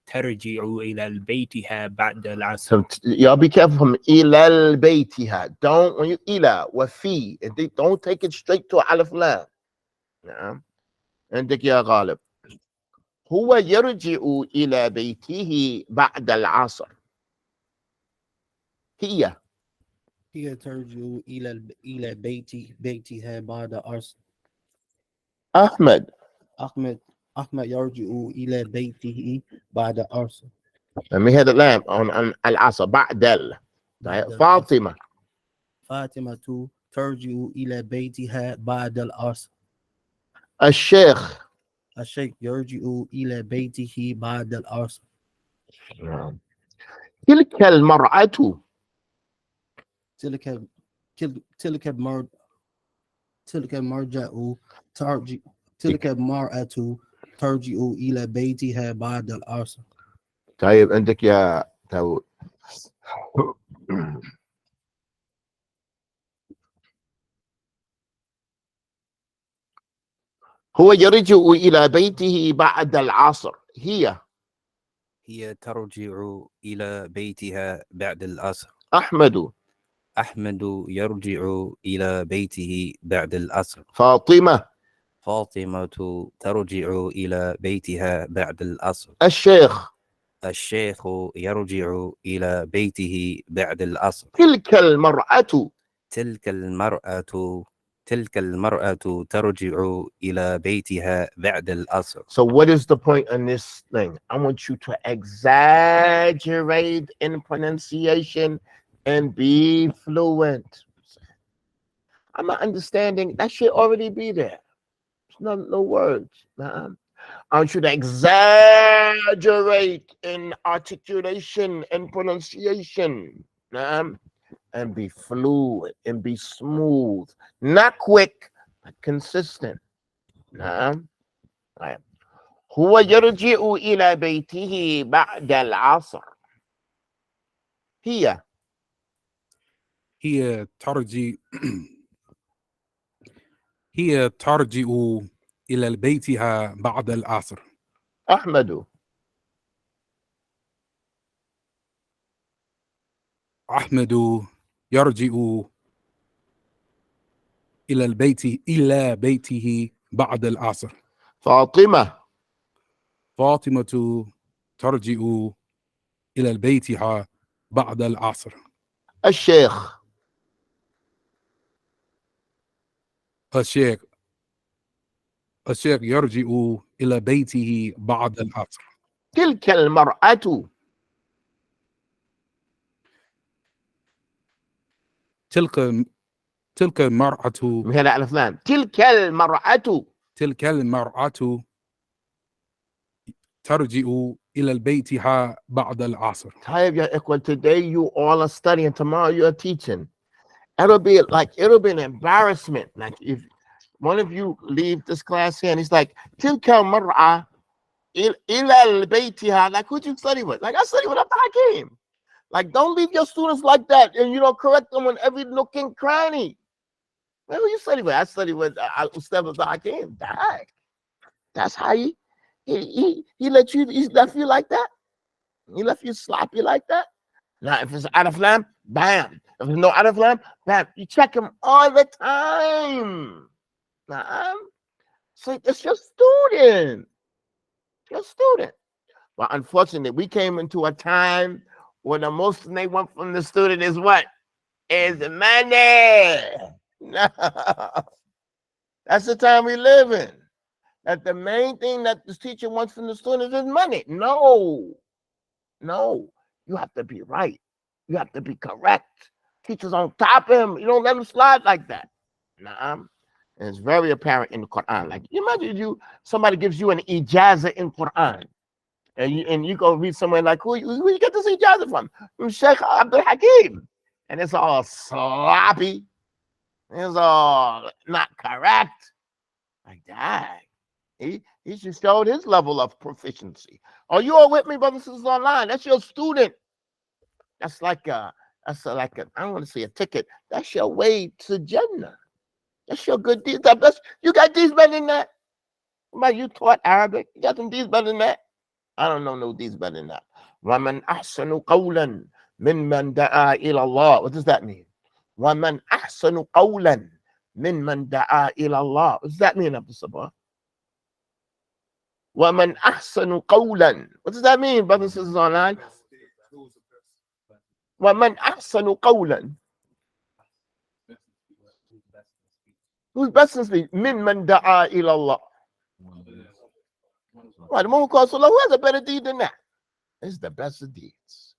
ترجع إلى بيتها بعد العصر. Y'all be careful from إلى بيتها. Don't when you إلى وفي. Don't take it straight to ألف لام. نعم. عندك يا غالب. هو يرجع إلى بيته بعد العصر. هي ترجع إلى بيتها بعد العصر. أحمد يرجع إلى بيته بعد العصر. Let me hear the lamp on العصر بعد فاطمة ترجع إلى بيتها بعد العصر. الشيخ يرجع إلى بيته بعد العصر. تلك المرأة. تلك المرأة ترجع إلى بيتها بعد العصر. طيب عندك يا داود. هو يرجع إلى بيته بعد العصر. هي ترجع إلى بيتها بعد العصر. أحمد يرجع إلى بيته بعد العصر. فاطمة ترجع إلى بيتها بعد العصر. الشيخ يرجع إلى بيته بعد العصر. تلك المرأة ترجع إلى بيتها بعد العصر. So what is the point in this thing? I want you to exaggerate in pronunciation and be fluent. I'm not understanding. That should already be there. There's no words. I want you to exaggerate in articulation and pronunciation. And be fluid and be smooth. Not quick, but consistent. هو يرجع إلى بيته بعد العصر. هي ترجع إلى بيتها بعد العصر. أحمد أحمد يرجع إلى بيته بعد العصر. فاطمة فاطمة ترجع إلى بيتها بعد العصر. الشيخ الشيخ يرجع إلى بيته بعد العصر. تلك المرأة تلك المرأة هنا على فلان تلك المرأة ترجع إلى بيتها بعد العصر. طيب يا إخوة, today you all are studying, tomorrow you're teaching. It'll be an embarrassment. Like if one of you leave this class here and he's like, تلك المرأة إلى بيتها, like who'd you study with? Like I study with Abdul-Hakim. Like don't leave your students like that and you don't correct them on every nook and cranny. Well, who you study with? I study with Abdul-Hakim. That's how he left you like that. He left you sloppy like that. Now, if it's out of lamp, bam. If there's no out of lamp, bam. You check him all the time. Nah, so it's your student. Your student. Well, unfortunately, we came into a time where the most they want from the student is what? Is money. No. That's the time we live in. That the main thing that the teacher wants from the students is money. No. You have to be right. You have to be correct. Teachers on top of him. You don't let him slide like that. Nah. And it's very apparent in the Quran. Like imagine somebody gives you an ijazah in Quran. And you go read somewhere like who you get this ijazah from? From Sheikh Abdul-Hakim. And it's all sloppy. It's all not correct. Like that. He should show his level of proficiency. Are you all with me, brothers and sisters online? That's your student. That's like I don't want to say a ticket. That's your way to Jannah. That's your good deed. You got deeds better than that. What, you taught Arabic? You got some deeds better than that? I don't know no deeds better than that. وَمَنْ أَحْسَنُ قَوْلًا مِمَّنْ دَعَا إِلَى اللَّهِ. What does that mean? وَمَنْ أَحْسَنُ قَوْلًا مِمَّنْ دَعَا إِلَى اللَّهِ. What does that mean, Abdul Sabah? وَمَنْ أَحْسَنُ قَوْلًا. What does that mean, brothers and sisters online? وَمَنْ أَحْسَنُ قَوْلًا. Who's best in speech? مِمَّنْ دَعَا إِلَى اللَّهِ. Right, the one who calls Allah, who has a better deed than that? It's the best of deeds.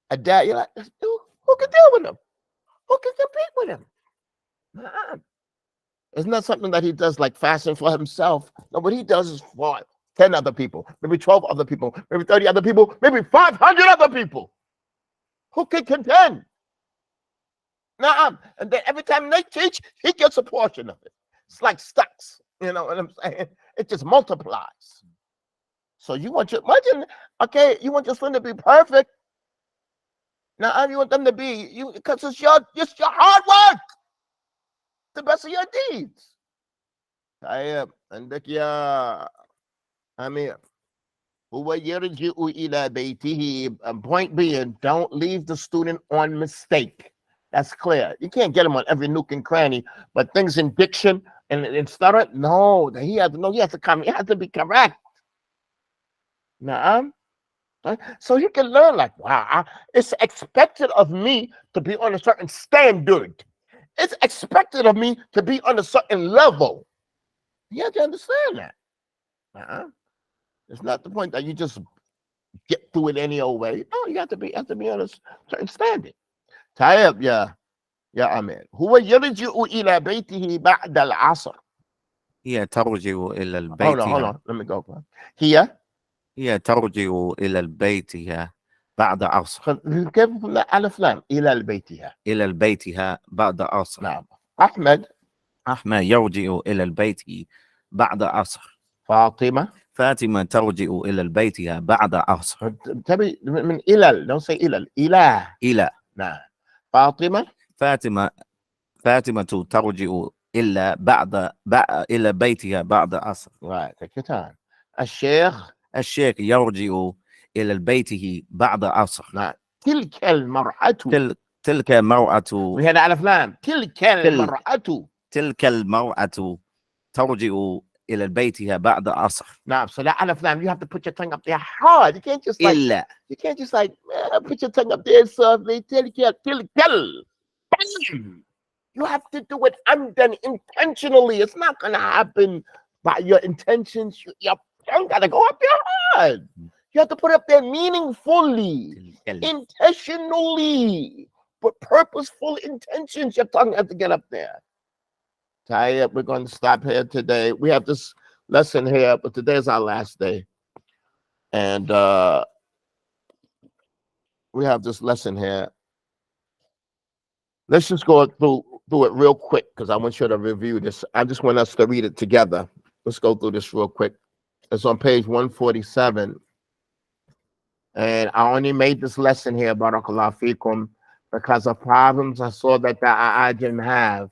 A dad, you're like, who can deal with him? Who can compete with him? It's not something that he does like fashion for himself. No, what he does is for 10 other people, maybe 12 other people, maybe 30 other people, maybe 500 other people. Who can contend? And then every time they teach, he gets a portion of it. It's like stocks, you know what I'm saying? It just multiplies. So you want you want your son to be perfect. Now you want them to be because it's your hard work. The best of your deeds. عندك يا أمير. هو يرجع إلى بيته. Point being, don't leave the student on mistake. That's clear. You can't get him on every nook and cranny, but things in diction and stutter, no, he has to come. He has to be correct. So you can learn like, wow, it's expected of me to be on a certain standard. It's expected of me to be on a certain level. You have to understand that. It's not the point that you just get through it any old way. No, you have to be on a certain standard. طيب يا أمير. هو يرجع إلى بيته بعد العصر. هي ترجع إلى البيت. Hold on. Let me go. هي ترجع إلى بيتها بعد عصر. كيف ألف لام إلى بيتها. إلى بيتها بعد عصر. نعم. أحمد يرجع إلى البيت بعد عصر. فاطمة ترجع إلى بيتها بعد عصر. تبي من إلى. don't say إلى. نعم. فاطمة ترجع إلا إلى بيتها بعد عصر. right. take your time. الشيخ يرجع إلى بيته بعد عصر. نعم. تلك المرأة تلك المرأة We had alif lam. تلك المرأة. تلك المرأة ترجع إلى بيتها بعد عصر. Nah, so that alif lam, you have to put your tongue up there hard. You can't just like, إلا you can't just like put your tongue up there softly. تلك. Bam! You have to do it amdan, intentionally. It's not gonna happen by your intentions. Your tongue gotta go up there hard. You have to put it up there meaningfully, intentionally, but purposeful intentions. Your tongue has to get up there. Tayyip, we're going to stop here today. We have this lesson here, but today is our last day. And we have this lesson here. Let's just go through it real quick because I want you to review this. I just want us to read it together. Let's go through this real quick. It's on page 147. And I only made this lesson here, Barakallahu Fikum, because of problems I saw that the Ajam have.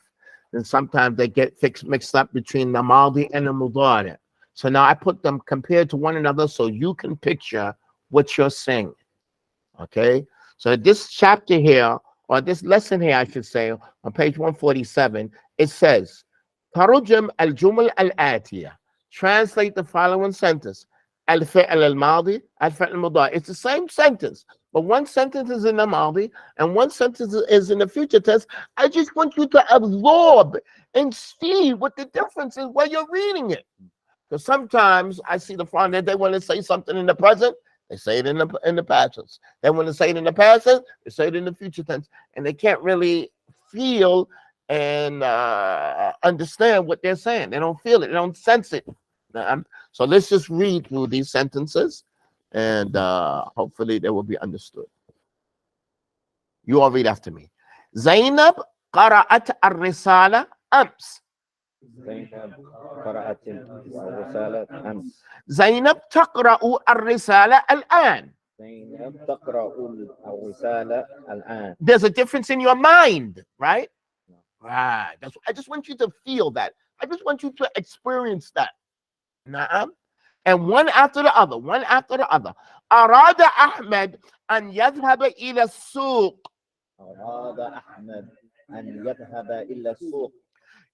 And sometimes they get mixed up between the Maldi and the Mudari. So now I put them compared to one another so you can picture what you're saying. Okay? So this chapter here, or this lesson here, I should say, on page 147, it says, Tarujum al-Jumal al-Atiyah. Translate the following sentence. Al-Fi'l al-Maldi, Al-Fi'l al-Mudari. It's the same sentence, but one sentence is in the Maldi and one sentence is in the future tense. I just want you to absorb and see what the difference is while you're reading it. Because sometimes I see the front that they want to say something in the present, they say it in the past tense. They want to say it in the past tense, they say it in the future tense, and they can't really feel and understand what they're saying. They don't feel it, they don't sense it. So let's just read through these sentences, and hopefully they will be understood. You all read after me. Zainab قرأت الرسالة أمس. زينب قرأت الرسالة أمس. زينب تقرأ الرسالة الآن. زينب تقرأ الرسالة الآن. There's a difference in your mind, right? Right. I just want you to feel that. I just want you to experience that. Na'am. And one after the other, one after the other. أراد أحمد أن يذهب إلى السوق. أراد أحمد أن يذهب إلى السوق.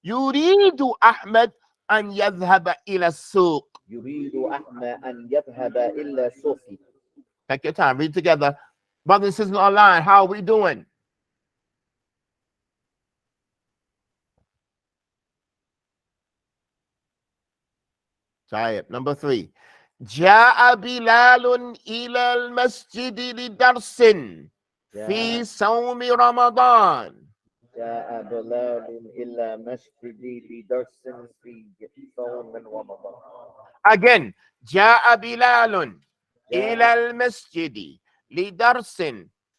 يريد أحمد أن يذهب إلى السوق. يريد أحمد أن يذهب إلى السوق. Take your time. Read together. Brothers and sisters online, how are we doing? Tayyip. Number 3. جاء بلال إلى المسجد لدرس في صوم رمضان. جاء بلال إلى مسجد لدرس في صوم رمضان. Again, جاء بلال إلى المسجد لدرس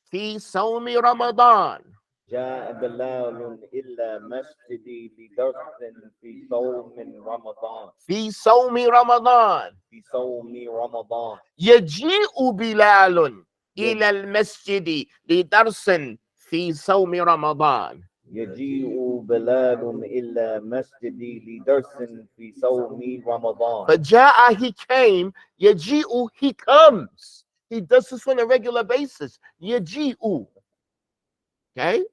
في صوم رمضان. جاء بلال إلى مسجد لدرس في صوم رمضان. في صوم رمضان. في صوم رمضان. يجيء بلال إلى المسجد لدرس في صوم رمضان. يجيء بلال إلى مسجد لدرس في صوم رمضان. فجاء, he came. يجيء, he comes. He does this on a regular basis. يجيء. Okay?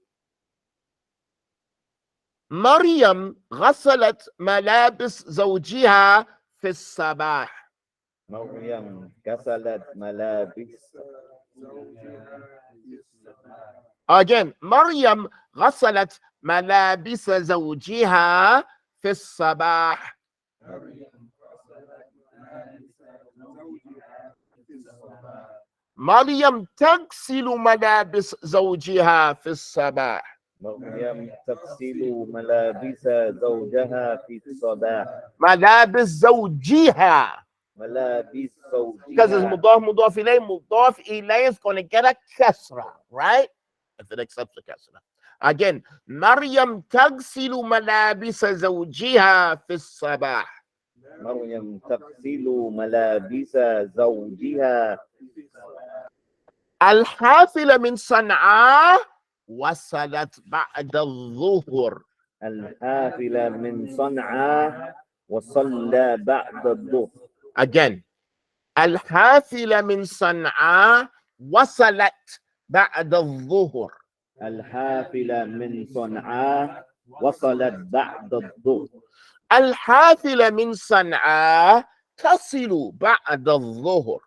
مريم غسلت ملابس زوجها في الصباح. مريم غسلت ملابس. Again, مريم غسلت ملابس زوجها في الصباح. مريم تغسل ملابس زوجها في الصباح. مريم تغسل ملابس زوجها في الصباح. ملابس زوجها. ملابس زوجها. Because it's مضاف إليه is going to get a kasra, right? If it accepts the kasra. Again, مريم تغسل ملابس زوجها في الصباح. مريم تغسل ملابس زوجها. الحافلة من صنعاء وصلت بعد الظهر. الحافلة من صنعاء وصلى بعد الظهر. Again, الحافلة من صنعاء وصلت بعد الظهر. الحافلة من صنعاء وصلت بعد الظهر. الحافلة من صنعاء تصل بعد الظهر.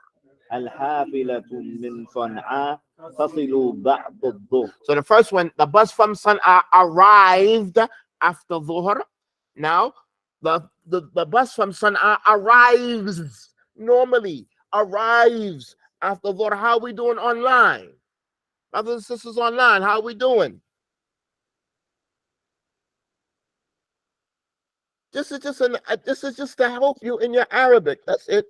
الحافلة من صنعاء تصل بعد الظهر. So the first one, the bus from Sana'a arrived after Dhuhr. Now, the bus from Sana'a arrives normally, arrives after Dhuhr. How are we doing online? Brothers and sisters online, how are we doing? This is just to help you in your Arabic. That's it.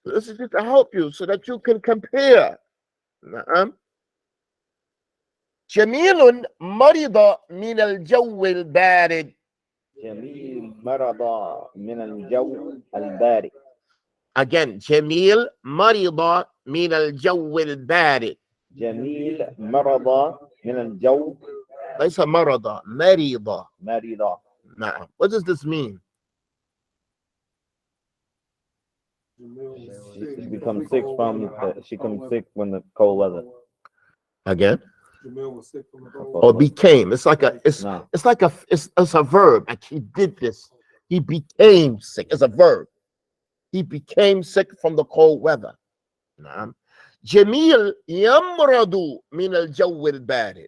This is just to help you so that you can compare. جميل مرض من الجو البارد. جميل مرض من الجو البارد. Again, جميل مرض من الجو البارد. جميل مرض من الجو. ليس مرض، مريض. مريض. نعم. What does this mean? She becomes sick she comes sick when the cold weather. Again? Jamil was sick from the cold. Or became. It's like a No. it's like it's a verb. Like he did this. He became sick. It's a verb. He became sick from the cold weather. نعم. جميل يمرض من الجو البارد.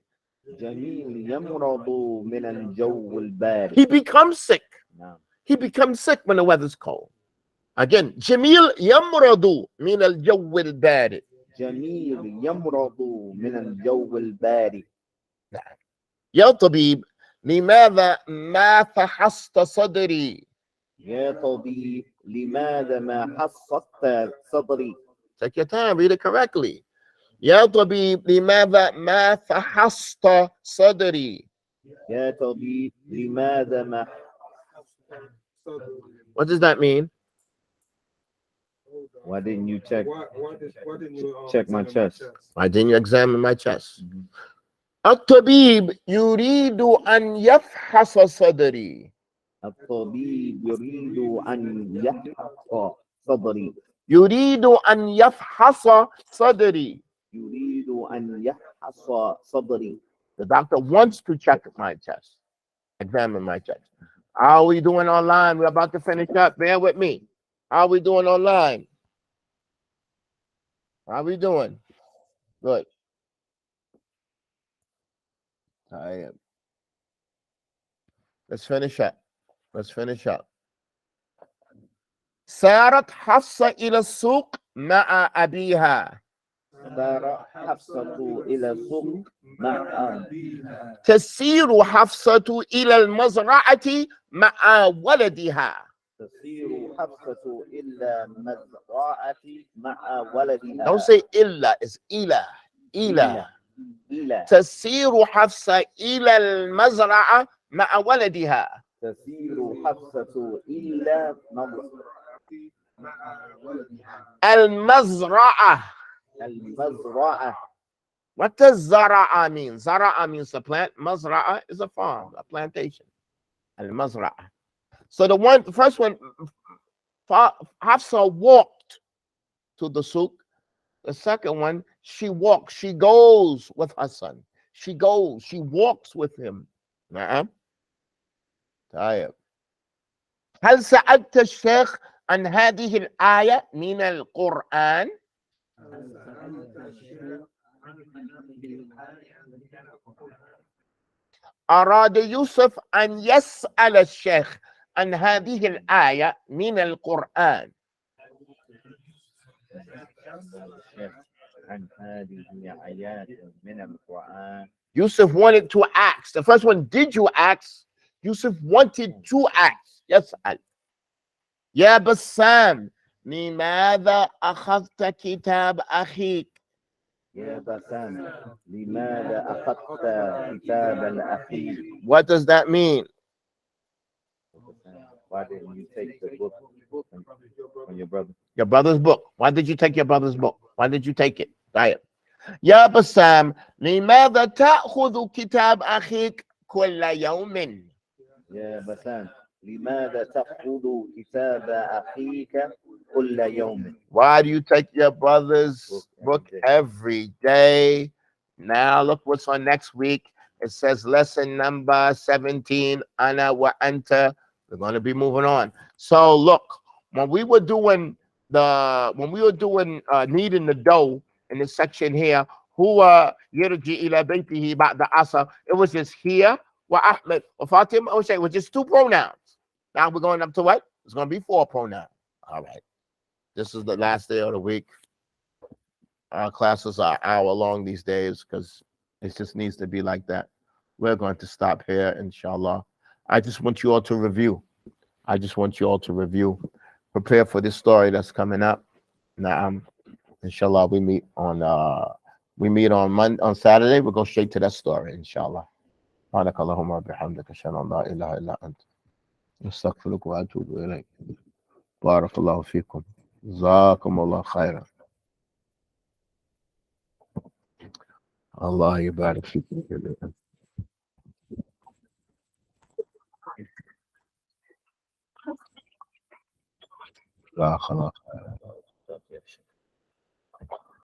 جميل يمرض من الجو البارد. He becomes sick. نعم. He becomes sick when the weather's cold. Again, جميل يمرض من الجو البارد. جميل يمرض من الجو البارد. نعم. يا طبيب لماذا ما فحصت صدري؟ يا طبيب لماذا ما حصت صدري؟ Take your time, read it correctly. يا طبيب لماذا ما فحصت صدري؟ يا طبيب لماذا ما. What does that mean? Why didn't you check Why didn't you check my chest? Why didn't you examine my chest? الطبيب يريد أن يفحص صدري. الطبيب يريد أن يفحص صدري. يريد أن يفحص صدري. يريد أن يفحص صدري. The doctor wants to check my chest, examine my chest. How are we doing online? We're about to finish up. Bear with me. How are we doing online? How are we doing? Good. I am. Let's finish up. Let's finish up. سارت حفصة إلى السوق مع أبيها. سار حفصة إلى السوق مع أبيها. تسير حفصة إلى المزرعة مع ولدها. تسير حفصة إلى المزرعة مع ولدها. Don't say إلا, it's إلى. إلى. إلى. تسير حفصة إلى المزرعة مع ولدها. تسير حفصة إلى المزرعة. المزرعة. What does zara'a mean? Zara'a means a plant. Mazra'a is a farm, a plantation. Al-mazra'a. So the first one, Hafsa walked to the souk. The second one, she walks. She goes with her son. She goes. She walks with him. نعم. طيب. هل سألت الشيخ عن هذه الآية من القرآن؟ أراد يوسف أن يسأل الشيخ عن هذه الآية من القرآن. عن هذه آيات من القرآن. Yusuf wanted to ask. The first one, did you ask? Yusuf wanted to ask. يسأل. يا بسام لماذا أخذت كتاب أخيك؟ يا بسام لماذا أخذت كتاب الأخير؟ What does that mean? Why didn't you take the book from your brother? Your brother's book. Why did you take your brother's book? Why did you take it? Right. يا بسام لماذا تأخذ كتاب أخيك كل يوم؟ يا بسام لماذا تأخذ كتاب أخيك كل يوم؟ Why do you take your brother's book every day? Now look what's on next week. It says lesson number 17, Ana wa Anta. We're going to be moving on. So look, when we were doing kneading the dough in this section here, huwa yarji ila baytihi ba'da asa, it was just here wa Ahmed or Fatima O'Shea. It was just 2 pronouns. Now we're going up to what? It's going to be 4 pronouns. All right. This is the last day of the week. Our classes are an hour long these days because it just needs to be like that. We're going to stop here, inshallah. I just want you all to review. Prepare for this story that's coming up. Now, inshallah, we meet on Saturday. We'll go straight to that story, inshallah. سبحانك اللهم وبحمدك أشهد أن لا إله إلا أنت أستغفرك وأتوب إليك. بارك الله فيكم. جزاكم الله خيرا. الله يبارك فيكم. لا خلاص.